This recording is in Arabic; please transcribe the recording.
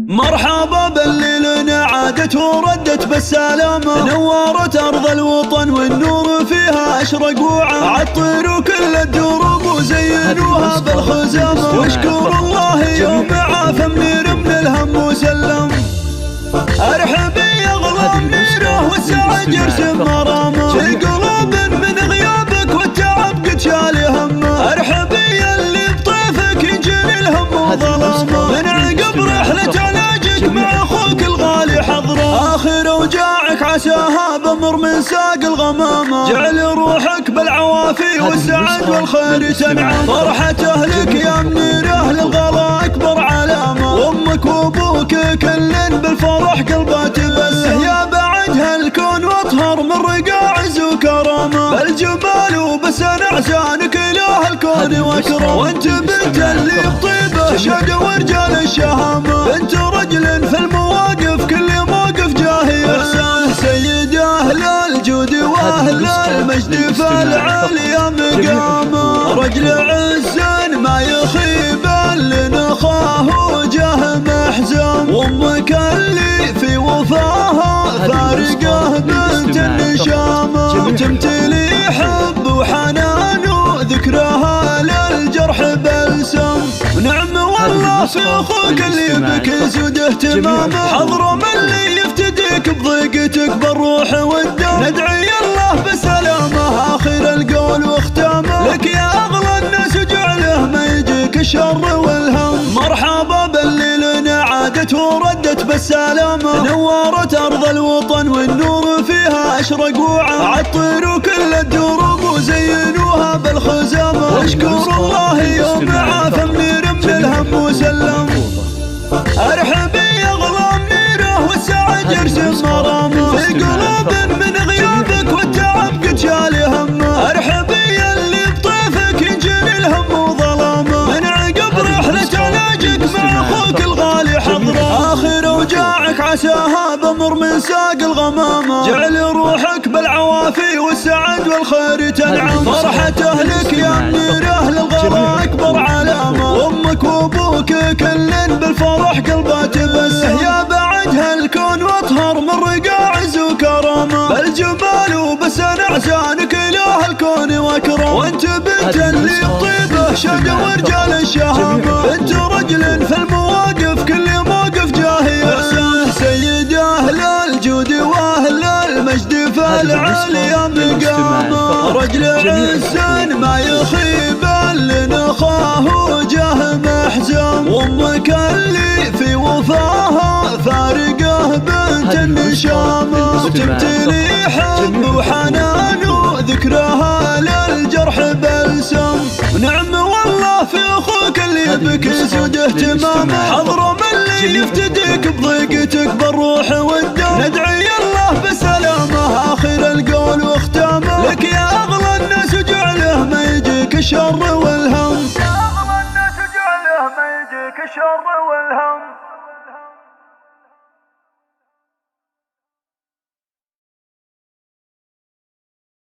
مرحبا بالليل عادت وردت بالسلامة، نورت أرض الوطن والنور فيها أشرق وعم، عطروا كل الدروب وزينوها بالخزامة، واشكر الله يوم عاف منير من الهم وسلم. ارحبي يا غلا منيره والسعد يرسم مرامه، في قلوب من غيابك والتعب قد شال همه، ارحبي اللي بطيفك ينجلي الهم وظلامه، من عقب رحلة علاجك مع اخوك الغالي حضره، اخر اوجاعك عساها بمر من ساق الغمامه، جعل روحك بالعوافي والسعد والخير تنعم، فرحة اهلك يا منيره للغلا اكبر علامه، وامك وابوك كل بالفرح قلبه تبسم، يا بعد هالكون واطهر من رقاع عز وكرامه، بالجبال وبسن اعزانك اله الكون واكرم، وانت بنت اللي بطيبه شد ورجال الشهامه، بنت رجل في المواقف كل موقف جاهيه، احسان سيد اهل الجود واهل المجد فالعالي مقامه، رجل عز ما يخيب لنخاه وجه محزم، وامك اللي في وفاها فارقه بنت النشامه، تمتلي حب وحنان وذكرها للجرح بلسم، ونعم والله في اخوك اللي بك يزود اهتمامه، حضرم اللي يفتديك بضيقتك بالروح والدم، ندعي الله بسلامه اخر القول واختامه، لك يا اغلى الناس وجعله ما يجيك الشر والهم. مرحبا بالليل عادت وردت بالسلامة، نورت أرض الوطن والنور فيها أشرق وعم، عطروا كل الدروب وزينوها بالخزامة، واشكر الله يوم عاف منير من الهم وسلم. ارحبي يا غلا منيره والسعد يرسم مرامه، في قلوب من غيابك والتعب قد شال همه، ارحبي اللي بطيفك ينجلي الهم وظلامه، من عقب رحلة علاجك مع اخوك الغالي حضره، اخر اوجاعك عساها بمر من ساق الغمامه، جعل روحك بالعوافي والسعد والخير تنعم، فرحة اهلك يا منيره للغلا اكبر علامه، وامك وابوك كل بالفرح قلبه تبسم، يا بعد هالكون واطهر من رقاع عز وكرامه، بالجبال وبسن اعزانك اله الكون واكرم، وانت بنت اللي بطيبه شد ورجال الشهامه، بنت رجل في المواقف كل موقف جاهيه، احسان سيد اهل الجود واهل المجد فالعالي مقامه، رجل عز ما يخيب لنخاه وجه محزم، وامك اللي في وفاها فارقه بنت النشامه، وتمتلي حب وحنان وذكرها للجرح بلسم، ونعم والله في اخوك اللي بك يزود اهتمامه، حضرم اللي يفتديك بضيقتك بالروح والدم، ندعي الله بسلامه اخر القول واختامه، لك يا اغلى الناس وجعله ما يجيك الشر والهم، يا اغلى الناس وجعله ما يجيك الشر والهم.